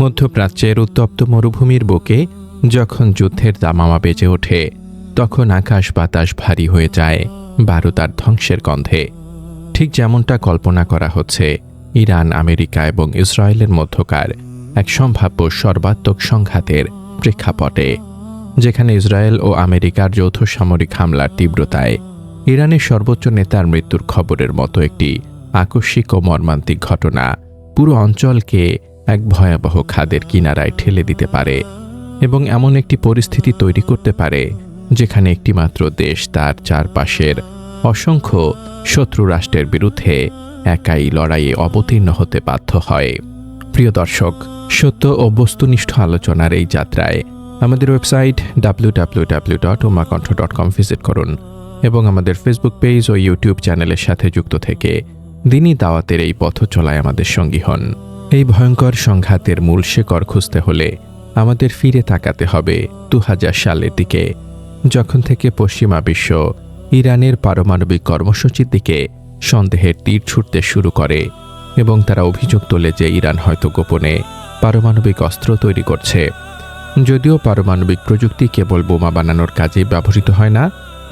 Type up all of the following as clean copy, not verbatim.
মধ্যপ্রাচ্যের উত্তপ্ত মরুভূমির বুকে যখন যুদ্ধের দামামা বেজে ওঠে, তখন আকাশ বাতাস ভারী হয়ে যায় বারুদ আর ধ্বংসের গন্ধে। ঠিক যেমনটা কল্পনা করা হচ্ছে ইরান, আমেরিকা এবং ইসরায়েলের মধ্যকার এক সম্ভাব্য সর্বাত্মক সংঘাতের প্রেক্ষাপটে, যেখানে ইসরায়েল ও আমেরিকার যৌথ সামরিক হামলার তীব্রতায় ইরানের সর্বোচ্চ নেতার মৃত্যুর খবরের মতো একটি আকস্মিক ও মর্মান্তিক ঘটনা পুরো অঞ্চলকে এক ভয়াবহ খাদের কিনারায় ঠেলে দিতে পারে এবং এমন একটি পরিস্থিতি তৈরি করতে পারে যেখানে একটিমাত্র দেশ তার চারপাশের অসংখ্য শত্রু রাষ্ট্রের বিরুদ্ধে একাই লড়াইয়ে অবতীর্ণ হতে বাধ্য হয়। প্রিয় দর্শক, সত্য ও বস্তুনিষ্ঠ আলোচনার এই যাত্রায় আমাদের ওয়েবসাইট www.umakontho.com ভিজিট করুন এবং আমাদের ফেসবুক পেজ ও ইউটিউব চ্যানেলের সাথে যুক্ত থেকে দিনই দাওয়াতের এই পথ চলায় আমাদের সঙ্গী হন। এই ভয়ঙ্কর সংঘাতের মূল শেকড় খুঁজতে হলে আমাদের ফিরে তাকাতে হবে 2000 সালের দিকে, যখন থেকে পশ্চিমা বিশ্ব ইরানের পারমাণবিক কর্মসূচির দিকে সন্দেহের তীর ছুটতে শুরু করে এবং তারা অভিযোগ তোলে যে ইরান হয়তো গোপনে পারমাণবিক অস্ত্র তৈরি করছে। যদিও পারমাণবিক প্রযুক্তি কেবল বোমা বানানোর কাজে ব্যবহৃত হয় না,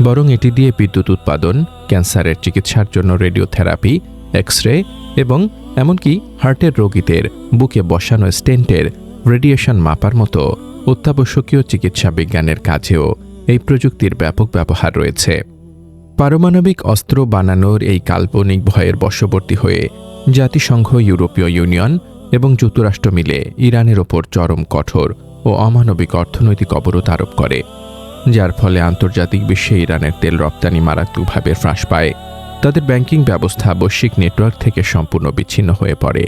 বরং এটি দিয়ে বিদ্যুৎ উৎপাদন, ক্যান্সারের চিকিৎসার জন্য রেডিওথেরাপি, এক্স-রে এবং এমনকি হার্টের রোগীদের বুকে বসানো স্টেন্টের রেডিয়েশন মাপার মতো অত্যাবশ্যকীয় চিকিৎসা বিজ্ঞানের কাজেও এই প্রযুক্তির ব্যাপক ব্যবহার রয়েছে। পারমাণবিক অস্ত্র বানানোর এই কাল্পনিক ভয়ের বশবর্তী হয়ে জাতিসংঘ, ইউরোপীয় ইউনিয়ন এবং যুক্তরাষ্ট্র মিলে ইরানের ওপর চরম কঠোর ও অমানবিক অর্থনৈতিক অবরোধ আরোপ করে, যার ফলে আন্তর্জাতিক বিশ্বে ইরানের তেল রপ্তানি মারাত্মকভাবে হ্রাস পায়। তাদের ব্যাংকিং ব্যবস্থা বৈশ্বিক নেটওয়ার্ক থেকে সম্পূর্ণ বিচ্ছিন্ন হয়ে পড়ে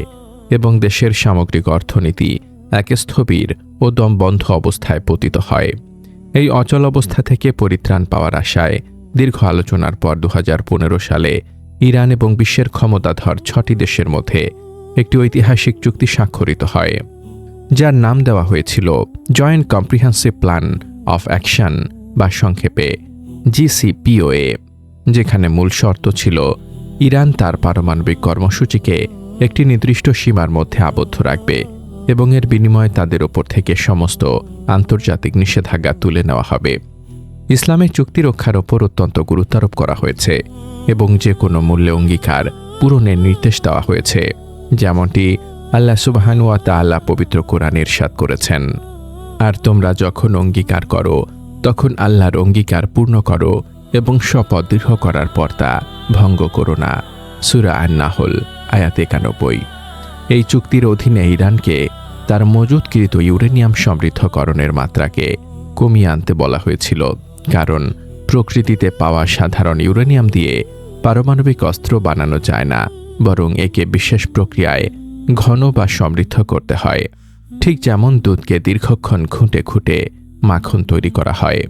এবং দেশের সামগ্রিক অর্থনীতি এক স্থবির ও দমবন্ধ অবস্থায় পতিত হয়। এই অচল অবস্থা থেকে পরিত্রাণ পাওয়ার আশায় দীর্ঘ আলোচনার পর 2015 সালে ইরান এবং বিশ্বের ক্ষমতাধর 6টি দেশের মধ্যে একটি ঐতিহাসিক চুক্তি স্বাক্ষরিত হয়, যার নাম দেওয়া হয়েছিল joint comprehensive plan of action বা সংক্ষেপে JCPOA, যেখানে মূল শর্ত ছিল ইরান তার পারমাণবিক কর্মসূচিকে একটি নির্দিষ্ট সীমার মধ্যে আবদ্ধ রাখবে এবং এর বিনিময়ে তাদের ওপর থেকে সমস্ত আন্তর্জাতিক নিষেধাজ্ঞা তুলে নেওয়া হবে। ইসলামের চুক্তি রক্ষার ওপর অত্যন্ত গুরুত্বারোপ করা হয়েছে এবং যে কোনো মূল্যে অঙ্গীকার পূরণের নির্দেশ দেওয়া হয়েছে, যেমনটি আল্লাহ সুবহানাহু ওয়া তাআলা পবিত্র কোরআনে ইরশাদ করেছেন, আর তোমরা যখন অঙ্গীকার করো তখন আল্লাহর অঙ্গীকার পূর্ণ করো এবং শপথ দৃঢ় করার পর তা ভঙ্গ করো না। সূরা আন-নাহল আয়াত 91। এই চুক্তির অধীনে ইরানকে তার মজুতকৃত ইউরেনিয়াম সমৃদ্ধকরণের মাত্রাকে কমিয়ে আনতে বলা হয়েছিল, কারণ প্রকৃতিতে পাওয়া সাধারণ ইউরেনিয়াম দিয়ে পারমাণবিক অস্ত্র বানানো যায় না, বরং একে বিশেষ প্রক্রিয়ায় ঘন বা সমৃদ্ধ করতে হয়। ঠিক যেমন দুধকে দীর্ঘক্ষণ ঘুঁটে ঘুঁটে মাখন তৈরি করা হয়,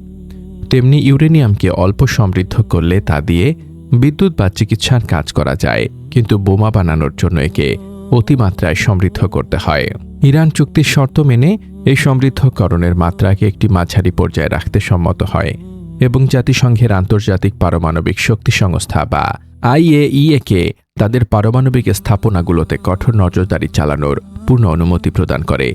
তেমনি ইউরেনিয়ামকে অল্প সমৃদ্ধ করলে তা দিয়ে বিদ্যুৎ বা চিকিৎসার কাজ করা যায়, কিন্তু বোমা বানানোর জন্য একে অতিমাত্রায় সমৃদ্ধ করতে হয়। ইরান চুক্তির শর্ত মেনে এই সমৃদ্ধকরণের মাত্রাকে একটি মাঝারি পর্যায়ে রাখতে সম্মত হয় এবং জাতিসংঘের আন্তর্জাতিক পারমাণবিক শক্তি সংস্থা বা IAEA কে তাদের পারমাণবিক স্থাপনাগুলোতে কঠোর নজরদারি চালানোর পূর্ণ অনুমতি প্রদান করে,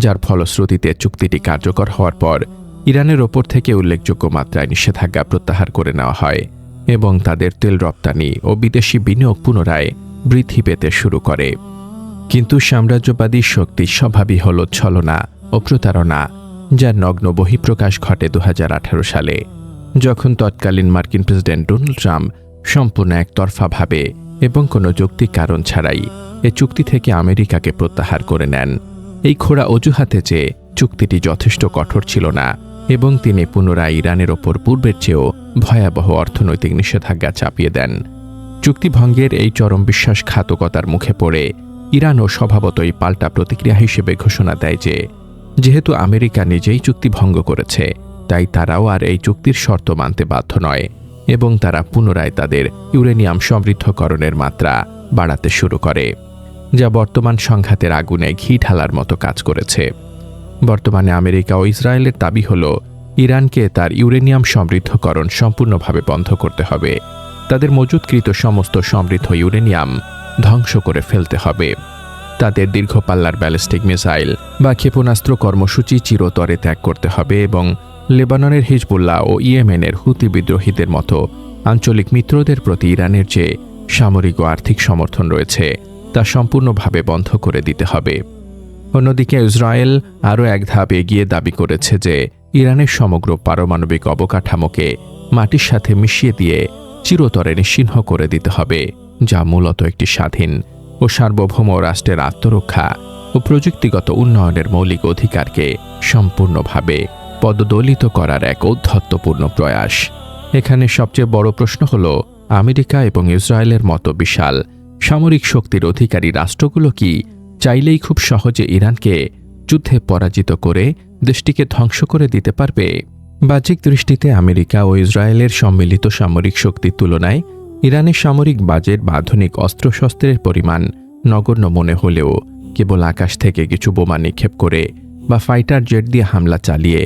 যার ফলশ্রুতিতে চুক্তিটি কার্যকর হওয়ার পর ইরানের ওপর থেকে উল্লেখযোগ্য মাত্রায় নিষেধাজ্ঞা প্রত্যাহার করে নেওয়া হয় এবং তাদের তেল রপ্তানি ও বিদেশি বিনিয়োগ পুনরায় বৃদ্ধি পেতে শুরু করে। কিন্তু সাম্রাজ্যবাদী শক্তির স্বভাবই হল ছলনা ও প্রতারণা, যার নগ্ন বহিঃপ্রকাশ ঘটে 2018 সালে, যখন তৎকালীন মার্কিন প্রেসিডেন্ট ডোনাল্ড ট্রাম্প সম্পূর্ণ একতরফাভাবে এবং কোনো যৌক্তিক কারণ ছাড়াই এ চুক্তি থেকে আমেরিকাকে প্রত্যাহার করে নেন, এই খোঁড়া অজুহাতে যে চুক্তিটি যথেষ্ট কঠোর ছিল না এবং তিনি পুনরায় ইরানের ওপর পূর্বের চেয়েও ভয়াবহ অর্থনৈতিক নিষেধাজ্ঞা চাপিয়ে দেন। চুক্তি ভঙ্গের এই চরম বিশ্বাসঘাতকতার মুখে পড়ে ইরানও স্বভাবতই পাল্টা প্রতিক্রিয়া হিসেবে ঘোষণা দেয় যে যেহেতু আমেরিকা নিজেই চুক্তি ভঙ্গ করেছে, তাই তারাও আর এই চুক্তির শর্ত মানতে বাধ্য নয় এবং তারা পুনরায় তাদের ইউরেনিয়াম সমৃদ্ধকরণের মাত্রা বাড়াতে শুরু করে, যা বর্তমান সংঘাতের আগুনে ঘি ঢালার মতো কাজ করেছে। বর্তমানে আমেরিকা ও ইসরায়েলের দাবি হল ইরানকে তার ইউরেনিয়াম সমৃদ্ধকরণ সম্পূর্ণভাবে বন্ধ করতে হবে, তাদের মজুতকৃত সমস্ত সমৃদ্ধ ইউরেনিয়াম ধ্বংস করে ফেলতে হবে। তাদের দীর্ঘপাল্লার ব্যালিস্টিক মিসাইল বা ক্ষেপণাস্ত্র কর্মসূচি চিরতরে ত্যাগ করতে হবে এবং লেবাননের হিজবুল্লাহ ও ইয়েমেনের হুতি বিদ্রোহীদের মতো আঞ্চলিক মিত্রদের প্রতি ইরানের যে সামরিক ও আর্থিক সমর্থন রয়েছে তা সম্পূর্ণভাবে বন্ধ করে দিতে হবে। অন্যদিকে ইসরায়েল আরও এক ধাপ এগিয়ে দাবি করেছে যে ইরানের সমগ্র পারমাণবিক অবকাঠামোকে মাটির সাথে মিশিয়ে দিয়ে চিরতরে নিশ্চিহ্ন করে দিতে হবে, যা মূলত একটি স্বাধীন ও সার্বভৌম রাষ্ট্রের আত্মরক্ষা ও প্রযুক্তিগত উন্নয়নের মৌলিক অধিকারকে সম্পূর্ণভাবে পদদলিত করার এক ঔদ্ধত্যপূর্ণ প্রয়াস। এখানে সবচেয়ে বড় প্রশ্ন হল, আমেরিকা এবং ইসরায়েলের মতো বিশাল সামরিক শক্তির অধিকারী রাষ্ট্রগুলো কি চাইলেই খুব সহজে ইরানকে যুদ্ধে পরাজিত করে দেশটিকে ধ্বংস করে দিতে পারবে? বাহ্যিক দৃষ্টিতে আমেরিকা ও ইসরায়েলের সম্মিলিত সামরিক শক্তির তুলনায় ইরানের সামরিক বাজেট বা আধুনিক অস্ত্রশস্ত্রের পরিমাণ নগণ্য মনে হলেও কেবল আকাশ থেকে কিছু বোমা নিক্ষেপ করে বা ফাইটার জেট দিয়ে হামলা চালিয়ে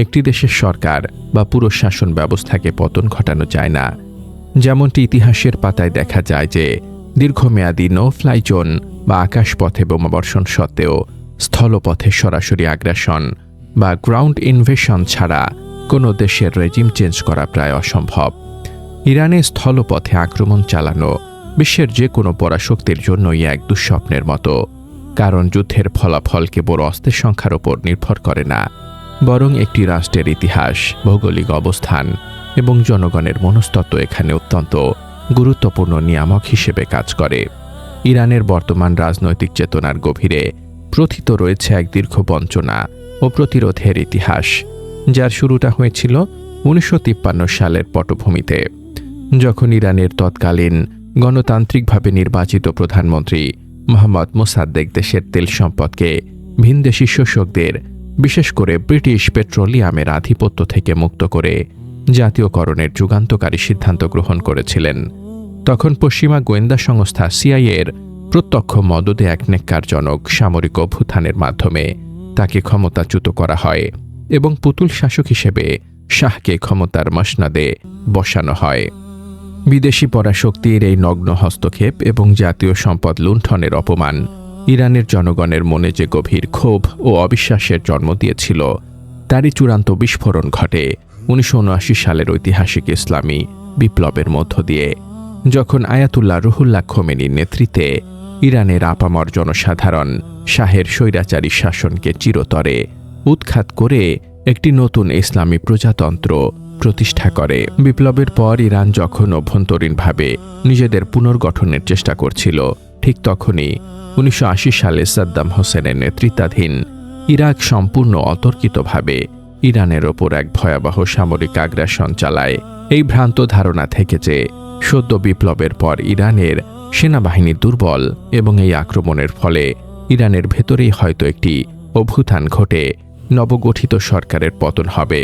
একটি দেশের সরকার বা পুরো শাসন ব্যবস্থাকে পতন ঘটানো যায় না। যেমনটি ইতিহাসের পাতায় দেখা যায় যে দীর্ঘমেয়াদী নো ফ্লাই জোন বা আকাশপথে বোমাবর্ষণ সত্ত্বেও স্থলপথে সরাসরি আগ্রাসন বা গ্রাউন্ড ইনভেশন ছাড়া কোনো দেশের রেজিম চেঞ্জ করা প্রায় অসম্ভব। ইরানে স্থলপথে আক্রমণ চালানো বিশ্বের যে কোনো পরাশক্তির জন্যই এক দুঃস্বপ্নের মতো, কারণ যুদ্ধের ফলাফল কেবল অস্ত্রের সংখ্যার ওপর নির্ভর করে না, বরং একটি রাষ্ট্রের ইতিহাস, ভৌগোলিক অবস্থান এবং জনগণের মনস্তত্ত্ব এখানে অত্যন্ত গুরুত্বপূর্ণ নিয়ামক হিসেবে কাজ করে। ইরানের বর্তমান রাজনৈতিক চেতনার গভীরে প্রথিত রয়েছে এক দীর্ঘ বঞ্চনা ও প্রতিরোধের ইতিহাস, যার শুরুটা হয়েছিল 1953 সালের পটভূমিতে, যখন ইরানের তৎকালীন গণতান্ত্রিকভাবে নির্বাচিত প্রধানমন্ত্রী মোহাম্মদ মোসাদ্দেক দেশের তেল সম্পদকে ভিনদেশী শোষকদের, বিশেষ করে ব্রিটিশ পেট্রোলিয়ামের আধিপত্য থেকে মুক্ত করে জাতীয়করণের যুগান্তকারী সিদ্ধান্ত গ্রহণ করেছিলেন। তখন পশ্চিমা গোয়েন্দা সংস্থা সিআইএর প্রত্যক্ষ মদদে এক ন্যাক্কারজনক সামরিক অভ্যুত্থানের মাধ্যমে তাকে ক্ষমতাচ্যুত করা হয় এবং পুতুল শাসক হিসেবে শাহকে ক্ষমতার মসনদে বসানো হয়। বিদেশি পরাশক্তির এই নগ্ন হস্তক্ষেপ এবং জাতীয় সম্পদ লুণ্ঠনের অপমান ইরানের জনগণের মনে যে গভীর ক্ষোভ ও অবিশ্বাসের জন্ম দিয়েছিল, তারই চূড়ান্ত বিস্ফোরণ ঘটে 1979 সালের ঐতিহাসিক ইসলামী বিপ্লবের মধ্য দিয়ে, যখন আয়াতুল্লাহ রুহুল্লাহ খোমেনির নেতৃত্বে ইরানের আপামর জনসাধারণ শাহের স্বৈরাচারী শাসনকে চিরতরে উৎখাত করে একটি নতুন ইসলামী প্রজাতন্ত্র প্রতিষ্ঠা করে। বিপ্লবের পর ইরান যখন অভ্যন্তরীণভাবে নিজেদের পুনর্গঠনের চেষ্টা করছিল, ঠিক তখনই 1980 সালে সাদ্দাম হোসেনের নেতৃত্বাধীন ইরাক সম্পূর্ণ অতর্কিতভাবে ইরানের ওপর এক ভয়াবহ সামরিক আগ্রাসন চালায়। এই ভ্রান্ত ধারণা থেকে যে সদ্য বিপ্লবের পর ইরানের সেনাবাহিনী দুর্বল এবং এই আক্রমণের ফলে ইরানের ভেতরেই হয়তো একটি অভ্যুত্থান ঘটে নবগঠিত সরকারের পতন হবে,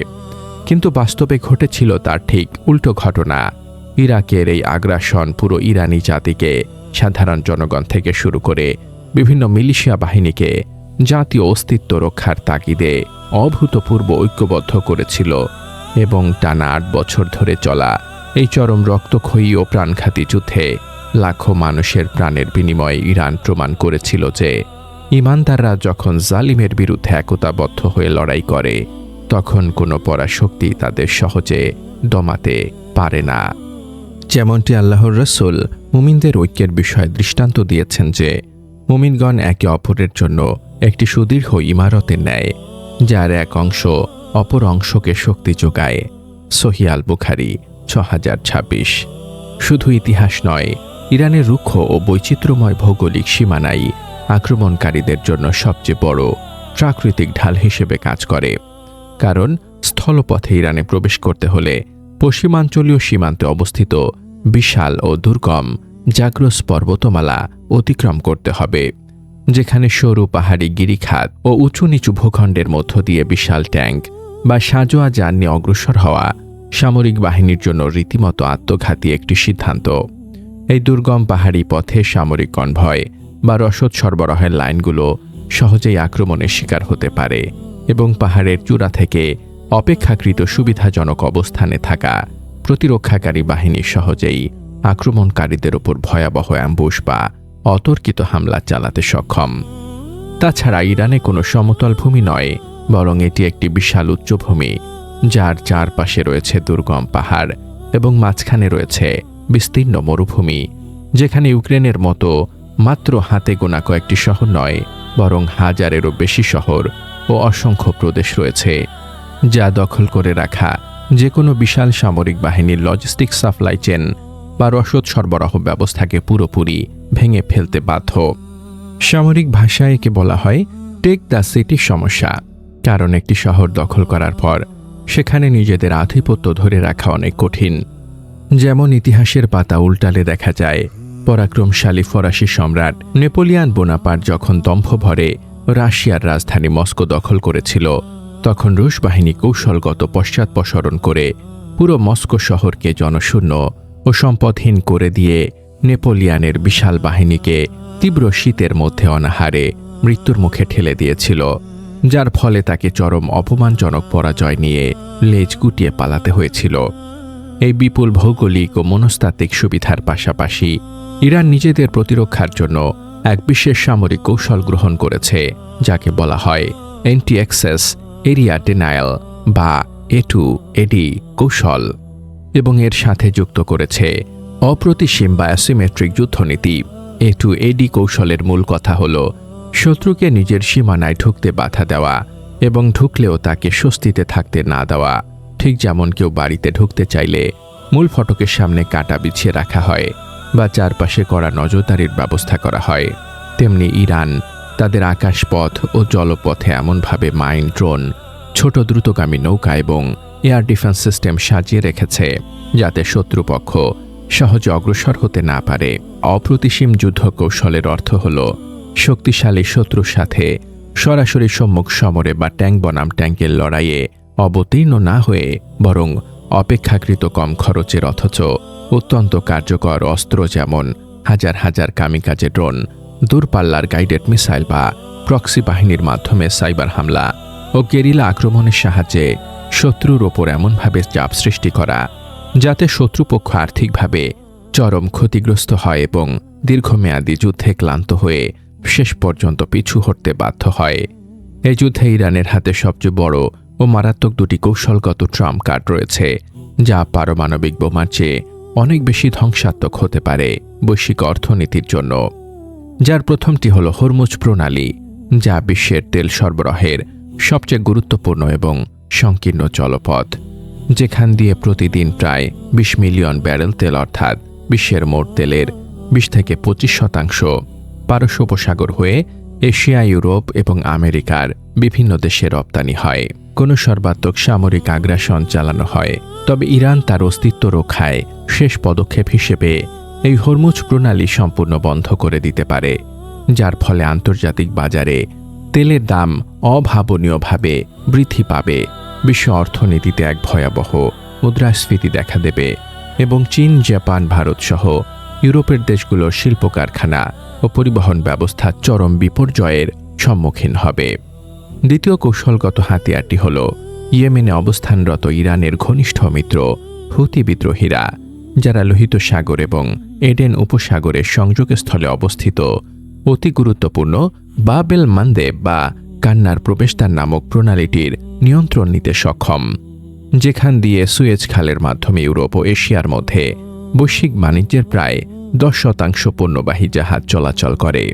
কিন্তু বাস্তবে ঘটেছিল তার ঠিক উল্টো ঘটনা। ইরাকের এই আগ্রাসন পুরো ইরানি জাতিকে, সাধারণ জনগণ থেকে শুরু করে বিভিন্ন মিলিশিয়া বাহিনীকে জাতীয় অস্তিত্ব রক্ষার তাগিদে অভূতপূর্ব ঐক্যবদ্ধ করেছিল এবং টানা 8 বছর ধরে চলা এই চরম রক্তক্ষয়ী ও প্রাণঘাতী যুদ্ধে লাখো মানুষের প্রাণের বিনিময়ে ইরান প্রমাণ করেছিল যে ইমানদাররা যখন জালিমের বিরুদ্ধে একতাবদ্ধ হয়ে লড়াই করে, তখন কোনো পরাশক্তি তাদের সহজে দমাতে পারে না। যেমনটি আল্লাহর রাসূল মুমিনদের ঐক্যের বিষয়ে দৃষ্টান্ত দিয়েছেন যে মুমিনগণ একে অপরের জন্য একটি সুদীর্ঘ ইমারতের ন্যায়, যার এক অংশ অপর অংশকে শক্তি যোগায়। সহিহ আল বুখারী 6026। শুধু ইতিহাস নয়, ইরানের রুক্ষ ও বৈচিত্র্যময় ভৌগোলিক সীমানাই আক্রমণকারীদের জন্য সবচেয়ে বড় প্রাকৃতিক ঢাল হিসেবে কাজ করে, কারণ স্থলপথে ইরানে প্রবেশ করতে হলে পশ্চিমাঞ্চলীয় সীমান্তে অবস্থিত বিশাল ও দুর্গম জাগ্রস পর্বতমালা অতিক্রম করতে হবে, যেখানে সরু পাহাড়ি গিরিখাত ও উঁচু নিচু ভূখণ্ডের মধ্য দিয়ে বিশাল ট্যাঙ্ক বা সাঁজোয়া যান নিয়ে অগ্রসর হওয়া সামরিক বাহিনীর জন্য রীতিমতো আত্মঘাতী একটি সিদ্ধান্ত। এই দুর্গম পাহাড়ি পথে সামরিক কনভয় বা রসদ সরবরাহের লাইনগুলো সহজেই আক্রমণের শিকার হতে পারে এবং পাহাড়ের চূড়া থেকে অপেক্ষাকৃত সুবিধাজনক অবস্থানে থাকা প্রতিরক্ষাকারী বাহিনী সহজেই আক্রমণকারীদের উপর ভয়াবহ অ্যাম্বুশ বা অতর্কিত হামলা চালাতে সক্ষম। তাছাড়া ইরানে কোনো সমতল ভূমি নয়, বরং এটি একটি বিশাল উচ্চভূমি, যার চারপাশে রয়েছে দুর্গম পাহাড় এবং মাঝখানে রয়েছে বিস্তীর্ণ মরুভূমি, যেখানে ইউক্রেনের মতো মাত্র হাতে গোনা কয়েকটি শহর নয়, বরং হাজারেরও বেশি শহর ও অসংখ্য প্রদেশ রয়েছে, যা দখল করে রাখা যে কোনো বিশাল সামরিক বাহিনীর লজিস্টিক সাপ্লাই চেন বা রসদ সরবরাহ ব্যবস্থাকে পুরোপুরি ভেঙে ফেলতে বাধ্য। সামরিক ভাষায় একে বলা হয় টেক দ্য সিটি সমস্যা, কারণ একটি শহর দখল করার পর সেখানে নিজেদের আধিপত্য ধরে রাখা অনেক কঠিন। যেমন ইতিহাসের পাতা উল্টালে দেখা যায়, পরাক্রমশালী ফরাসি সম্রাট নেপোলিয়ান বোনাপার্ট যখন দম্ভ ভরে রাশিয়ার রাজধানী মস্কো দখল করেছিল, তখন রুশ বাহিনী কৌশলগত পশ্চাৎপসরণ করে পুরো মস্কো শহরকে জনশূন্য ও সম্পদহীন করে দিয়ে নেপোলিয়ানের বিশাল বাহিনীকে তীব্র শীতের মধ্যে অনাহারে মৃত্যুর মুখে ঠেলে দিয়েছিল, যার ফলে তাকে চরম অপমানজনক পরাজয় নিয়ে লেজ গুটিয়ে পালাতে হয়েছিল। এই বিপুল ভৌগোলিক ও মনস্তাত্ত্বিক সুবিধার পাশাপাশি ইরান নিজেদের প্রতিরক্ষার জন্য এক বিশেষ সামরিক কৌশল গ্রহণ করেছে, যাকে বলা হয় অ্যান্টি অ্যাক্সেস এরিয়া ডিনায়াল বা A2AD কৌশল, এবং এর সাথে যুক্ত করেছে অপ্রতিসীম বা অ্যাসিমেট্রিক যুদ্ধনীতি। A2AD কৌশলের মূল কথা হল শত্রুকে নিজের সীমানায় ঢুকতে বাধা দেওয়া এবং ঢুকলেও তাকে স্বস্তিতে থাকতে না দেওয়া। ঠিক যেমন কেউ বাড়িতে ঢুকতে চাইলে মূল ফটকের সামনে কাঁটা বিছিয়ে রাখা হয় বা চারপাশে কড়া নজরদারির ব্যবস্থা করা হয়, তেমনি ইরান তাদের আকাশপথ ও জলপথে এমনভাবে মাইন, ড্রোন, ছোট দ্রুতগামী নৌকা এবং এয়ার ডিফেন্স সিস্টেম সাজিয়ে রেখেছে যাতে শত্রুপক্ষ সহজে অগ্রসর হতে না পারে। অপ্রতিসীম যুদ্ধ কৌশলের অর্থ হল শক্তিশালী শত্রুর সাথে সরাসরি সম্মুখ সমরে বা ট্যাঙ্ক বনাম ট্যাঙ্কের লড়াইয়ে অবতীর্ণ না হয়ে বরং অপেক্ষাকৃত কম খরচের অথচ অত্যন্ত কার্যকর অস্ত্র, যেমন হাজার হাজার কামিকাজে ড্রোন, দূরপাল্লার গাইডেড মিসাইল বা প্রক্সি বাহিনীর মাধ্যমে সাইবার হামলা ও গেরিলা আক্রমণের সাহায্যে শত্রুর ওপর এমনভাবে চাপ সৃষ্টি করা যাতে শত্রুপক্ষ আর্থিকভাবে চরম ক্ষতিগ্রস্ত হয় এবং দীর্ঘমেয়াদী যুদ্ধে ক্লান্ত হয়ে শেষ পর্যন্ত পিছু হটতে বাধ্য হয়। এই যুদ্ধে ইরানের হাতে সবচেয়ে বড় ও মারাত্মক দুটি কৌশলগত ট্রাম্প কার্ড রয়েছে, যা পারমাণবিক বোমার চেয়ে অনেক বেশি ধ্বংসাত্মক হতে পারে বৈশ্বিক অর্থনীতির জন্য। যার প্রথমটি হল হরমুজ প্রণালী, যা বিশ্বের তেল সরবরাহের সবচেয়ে গুরুত্বপূর্ণ এবং সংকীর্ণ জলপথ, যেখান দিয়ে প্রতিদিন প্রায় 20 মিলিয়ন ব্যারেল তেল অর্থাৎ বিশ্বের মোট তেলের 20 থেকে 25% পারস্য উপসাগর হয়ে এশিয়া, ইউরোপ এবং আমেরিকার বিভিন্ন দেশে রপ্তানি হয়। কোনো সর্বাত্মক সামরিক আগ্রাসন চালানো হয়, তবে ইরান তার অস্তিত্ব রক্ষায় শেষ পদক্ষেপ হিসেবে এই হরমুজ প্রণালী সম্পূর্ণ বন্ধ করে দিতে পারে, যার ফলে আন্তর্জাতিক বাজারে তেলের দাম অভাবনীয়ভাবে বৃদ্ধি পাবে, বিশ্ব অর্থনীতিতে এক ভয়াবহ মুদ্রাস্ফীতি দেখা দেবে এবং চীন, জাপান, ভারত সহ ইউরোপের দেশগুলোর শিল্প কারখানা ও পরিবহন ব্যবস্থা চরম বিপর্যয়ের সম্মুখীন হবে। দ্বিতীয় কৌশলগত হাতিয়ারটি হল ইয়েমেনে অবস্থানরত ইরানের ঘনিষ্ঠ মিত্র হুতি বিদ্রোহীরা, যারা লোহিত সাগর এবং এডেন উপসাগরের সংযোগস্থলে অবস্থিত অতি গুরুত্বপূর্ণ বাব এল মান্দেব বা কান্নার প্রবেশদ্বার নামক প্রণালীটির নিয়ন্ত্রণ নিতে সক্ষম, যেখান দিয়ে সুয়েজ খালের মাধ্যমে ইউরোপ ও এশিয়ার মধ্যে বৈশ্বিক বাণিজ্যের প্রায় 10% পণ্যবাহী জাহাজ চলাচল করে।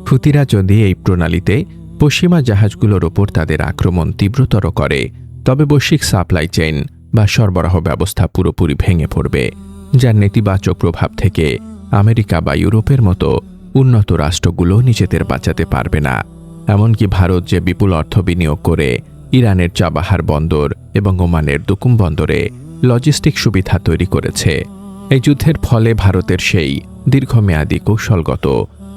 হুতিরা যদি এই প্রণালীতে পশ্চিমা জাহাজগুলোর ওপর তাদের আক্রমণ তীব্রতর করে, তবে বৈশ্বিক সাপ্লাই চেইন বা সরবরাহ ব্যবস্থা পুরোপুরি ভেঙে পড়বে, যার নেতিবাচক প্রভাব থেকে আমেরিকা বা ইউরোপের মতো উন্নত রাষ্ট্রগুলো নিজেদের বাঁচাতে পারবে না। এমনকি ভারত যে বিপুল অর্থ বিনিয়োগ করে ইরানের চাবাহার বন্দর এবং ওমানের দুকুম বন্দরে লজিস্টিক সুবিধা তৈরি করেছে, এই যুদ্ধের ফলে ভারতের সেই দীর্ঘমেয়াদী কৌশলগত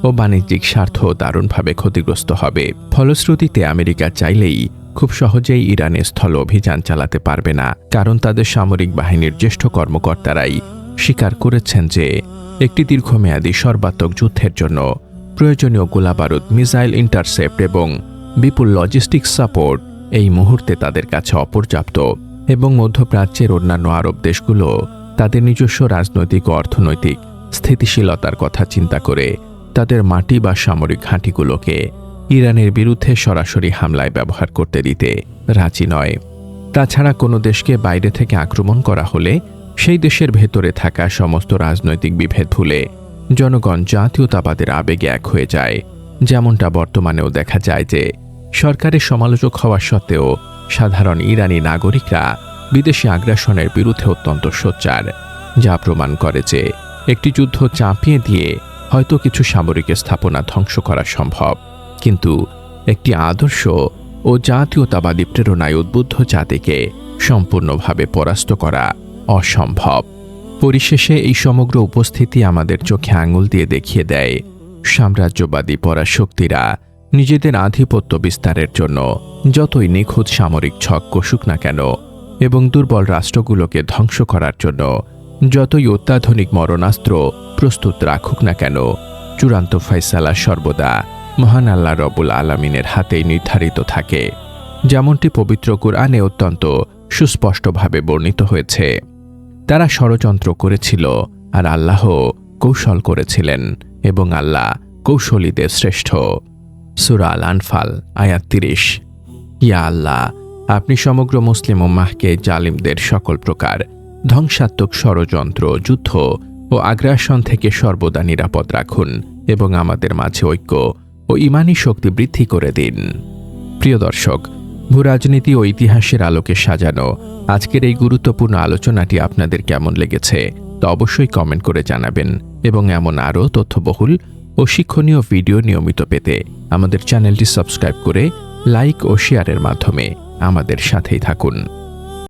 ও বাণিজ্যিক স্বার্থ দারুণভাবে ক্ষতিগ্রস্ত হবে। ফলশ্রুতিতে আমেরিকা চাইলেই খুব সহজেই ইরানে স্থল অভিযান চালাতে পারবে না, কারণ তাদের সামরিক বাহিনীর জ্যেষ্ঠ কর্মকর্তারাই স্বীকার করেছেন যে একটি দীর্ঘমেয়াদী সর্বাত্মক যুদ্ধের জন্য প্রয়োজনীয় গোলাবারুদ, মিসাইল ইন্টারসেপ্ট এবং বিপুল লজিস্টিক সাপোর্ট এই মুহূর্তে তাদের কাছে অপর্যাপ্ত, এবং মধ্যপ্রাচ্যের অন্যান্য আরব দেশগুলো তাদের নিজস্ব রাজনৈতিক ও অর্থনৈতিক স্থিতিশীলতার কথা চিন্তা করে তাদের মাটি বা সামরিক ঘাঁটিগুলোকে ইরানের বিরুদ্ধে সরাসরি হামলায় ব্যবহার করতে দিতে রাজি নয়। তাছাড়া কোনো দেশকে বাইরে থেকে আক্রমণ করা হলে সেই দেশের ভেতরে থাকা সমস্ত রাজনৈতিক বিভেদ ভুলে জনগণ জাতীয়তাবাদের আবেগে এক হয়ে যায়। যেমনটা বর্তমানেও দেখা যায় যে সরকারের সমালোচক হওয়া সত্ত্বেও সাধারণ ইরানি নাগরিকরা বিদেশি আগ্রাসনের বিরুদ্ধে অত্যন্ত সোচ্চার, যা প্রমাণ করে যে একটি যুদ্ধ চাপিয়ে দিয়ে হয়তো কিছু সামরিক স্থাপনা ধ্বংস করা সম্ভব, কিন্তু একটি আদর্শ ও জাতীয়তাবাদী প্রেরণায় উদ্বুদ্ধ জাতিকে সম্পূর্ণভাবে পরাস্ত করা অসম্ভব। পরিশেষে এই সমগ্র উপস্থিতি আমাদের চোখে আঙুল দিয়ে দেখিয়ে দেয় সাম্রাজ্যবাদী পরাশক্তিরা নিজেদের আধিপত্য বিস্তারের জন্য যতই নিখুঁত সামরিক ছক কষুক না কেন এবং দুর্বল রাষ্ট্রগুলোকে ধ্বংস করার জন্য যতই অত্যাধুনিক মরণাস্ত্র প্রস্তুত রাখুক না কেন, চূড়ান্ত ফয়সালা সর্বদা মহান আল্লাহ রব্বুল আলামিনের হাতেই নির্ধারিত থাকে। যেমনটি পবিত্র কুরআনে অত্যন্ত সুস্পষ্টভাবে বর্ণিত হয়েছে, তারা ষড়যন্ত্র করেছিল আর আল্লাহ কৌশল করেছিলেন এবং আল্লাহ কৌশলীদের শ্রেষ্ঠ। সূরা আল আনফাল আয়াত ৩০। ইয়া আল্লাহ, আপনি সমগ্র মুসলিম উম্মাহকে জালিমদের সকল প্রকার ধ্বংসাত্মক ষড়যন্ত্র, যুদ্ধ ও আগ্রাসন থেকে সর্বদা নিরাপদ রাখুন এবং আমাদের মাঝে ঐক্য ও ঈমানী শক্তি বৃদ্ধি করে দিন। প্রিয় দর্শক, ভূরাজনীতি ও ইতিহাসের আলোকে সাজানো আজকের এই গুরুত্বপূর্ণ আলোচনাটি আপনাদের কেমন লেগেছে তা অবশ্যই কমেন্ট করে জানাবেন এবং এমন আরও তথ্যবহুল ও শিক্ষণীয় ভিডিও নিয়মিত পেতে আমাদের চ্যানেলটি সাবস্ক্রাইব করে লাইক ও শেয়ারের মাধ্যমে আমাদের সাথেই থাকুন।